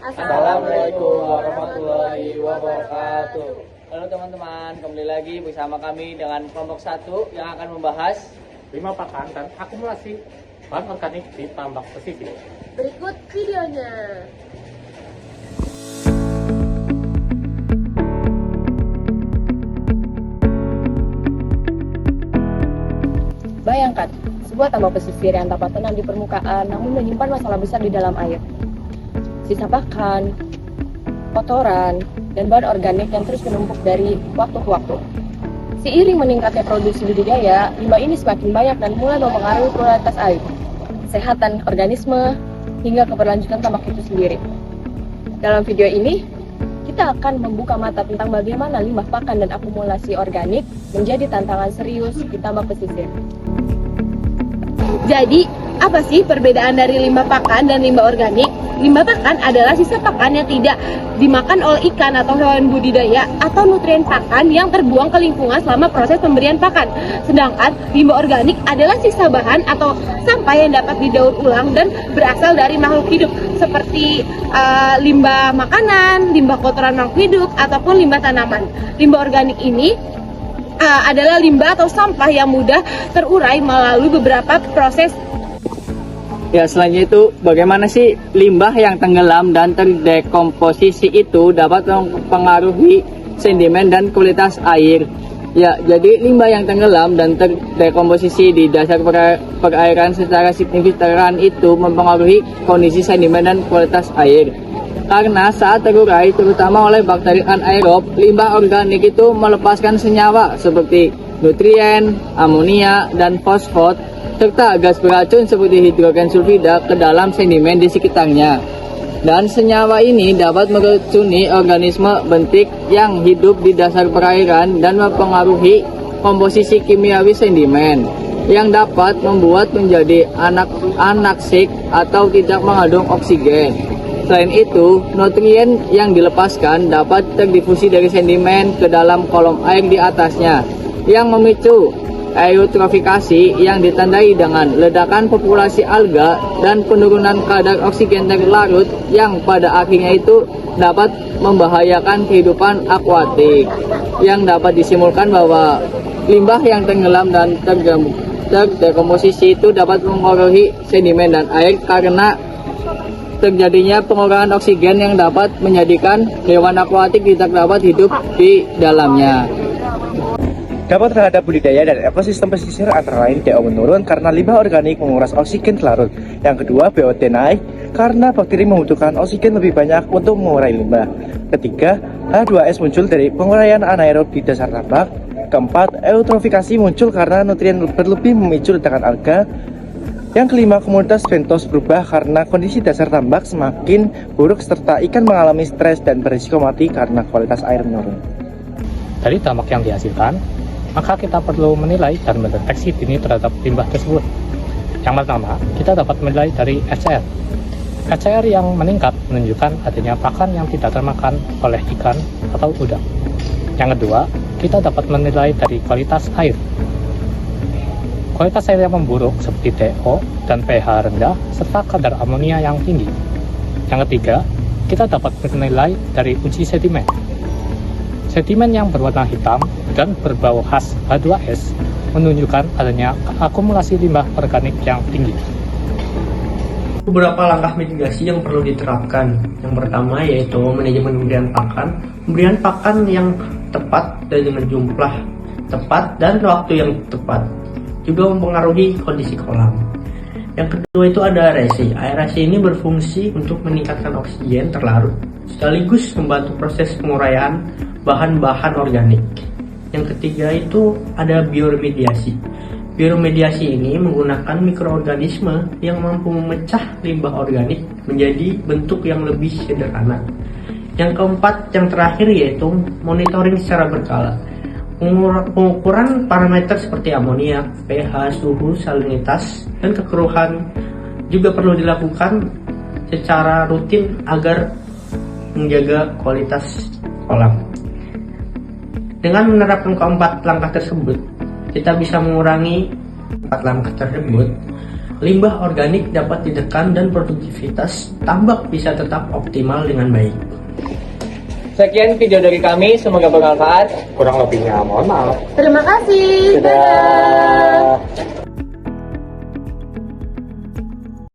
Assalamualaikum warahmatullahi wabarakatuh. Halo teman-teman, kembali lagi bersama kami dengan kelompok 1 yang akan membahas limbah pakan dan akumulasi bahan organik di tambak pesisir. Berikut videonya. Bayangkan, sebuah tambak pesisir yang tampak tenang di permukaan namun menyimpan masalah besar di dalam air. Sisa pakan, kotoran, dan bahan organik yang terus menumpuk dari waktu ke waktu. Seiring meningkatnya produksi budidaya, limbah ini semakin banyak dan mulai mempengaruhi kualitas air, kesehatan organisme, hingga keberlanjutan tambak itu sendiri. Dalam video ini, kita akan membuka mata tentang bagaimana limbah pakan dan akumulasi organik menjadi tantangan serius di tambak pesisir. Jadi, apa sih perbedaan dari limbah pakan dan limbah organik? Limbah pakan adalah sisa pakan yang tidak dimakan oleh ikan atau hewan budidaya atau nutrien pakan yang terbuang ke lingkungan selama proses pemberian pakan. Sedangkan limbah organik adalah sisa bahan atau sampah yang dapat didaur ulang dan berasal dari makhluk hidup seperti limbah makanan, limbah kotoran makhluk hidup, ataupun limbah tanaman. Limbah organik ini adalah limbah atau sampah yang mudah terurai melalui beberapa proses. ya selanjutnya itu bagaimana sih limbah yang tenggelam dan terdekomposisi itu dapat mempengaruhi sedimen dan kualitas air. Ya, jadi limbah yang tenggelam dan terdekomposisi di dasar perairan secara signifikan itu mempengaruhi kondisi sedimen dan kualitas air. Karena saat terurai, terutama oleh bakteri anaerob, limbah organik itu melepaskan senyawa seperti nutrien, amonia, dan fosfat, serta gas beracun seperti hidrogen sulfida ke dalam sedimen di sekitarnya. Dan senyawa ini dapat meracuni organisme bentik yang hidup di dasar perairan dan mempengaruhi komposisi kimiawi sedimen yang dapat membuat menjadi anaksik atau tidak mengandung oksigen. Selain itu, nutrien yang dilepaskan dapat terdifusi dari sedimen ke dalam kolom air di atasnya, yang memicu eutrofikasi yang ditandai dengan ledakan populasi alga dan penurunan kadar oksigen terlarut yang pada akhirnya itu dapat membahayakan kehidupan akuatik. Yang dapat disimpulkan bahwa limbah yang tenggelam dan terdekomposisi itu dapat mengurangi sedimen dan air karena terjadinya pengurangan oksigen yang dapat menjadikan hewan akuatik tidak dapat hidup di dalamnya. Dampak terhadap budidaya dan ekosistem pesisir antara lain DO menurun karena limbah organik menguras oksigen larut. Yang kedua, BOT naik karena bakteri membutuhkan oksigen lebih banyak untuk mengurai limbah. Ketiga, H2S muncul dari penguraian anaerob di dasar tambak. Keempat, eutrofikasi muncul karena nutrien berlebih memicu ledakan alga. Yang kelima, komunitas bentos berubah karena kondisi dasar tambak semakin buruk serta ikan mengalami stres dan berisiko mati karena kualitas air menurun. Dari tambak yang dihasilkan, maka kita perlu menilai dan mendeteksi dini terhadap limbah tersebut. Yang pertama, kita dapat menilai dari HCR. HCR yang meningkat menunjukkan adanya pakan yang tidak termakan oleh ikan atau udang. Yang kedua, kita dapat menilai dari kualitas air. Kualitas air yang memburuk seperti DO dan pH rendah serta kadar amonia yang tinggi. Yang ketiga, kita dapat menilai dari uji sedimen. Sedimen yang berwarna hitam dan berbau khas H2S menunjukkan adanya akumulasi limbah organik yang tinggi. Beberapa langkah mitigasi yang perlu diterapkan. Yang pertama yaitu manajemen pemberian pakan. Pemberian pakan yang tepat dan dengan jumlah tepat dan waktu yang tepat juga mempengaruhi kondisi kolam. Yang kedua itu ada aerasi. Aerasi ini berfungsi untuk meningkatkan oksigen terlarut sekaligus membantu proses penguraian bahan-bahan organik. Yang ketiga itu ada bioremediasi. Bioremediasi ini menggunakan mikroorganisme yang mampu memecah limbah organik menjadi bentuk yang lebih sederhana. Yang keempat, yang terakhir yaitu monitoring secara berkala. Pengukuran parameter seperti amonia, pH, suhu, salinitas, dan kekeruhan juga perlu dilakukan secara rutin agar menjaga kualitas kolam. Dengan menerapkan keempat langkah tersebut, kita bisa mengurangi 4 langkah tersebut. limbah organik dapat ditekan dan produktivitas tambak bisa tetap optimal dengan baik. Sekian video dari kami, semoga bermanfaat. Kurang lebihnya mohon maaf. Terima kasih. Dadah.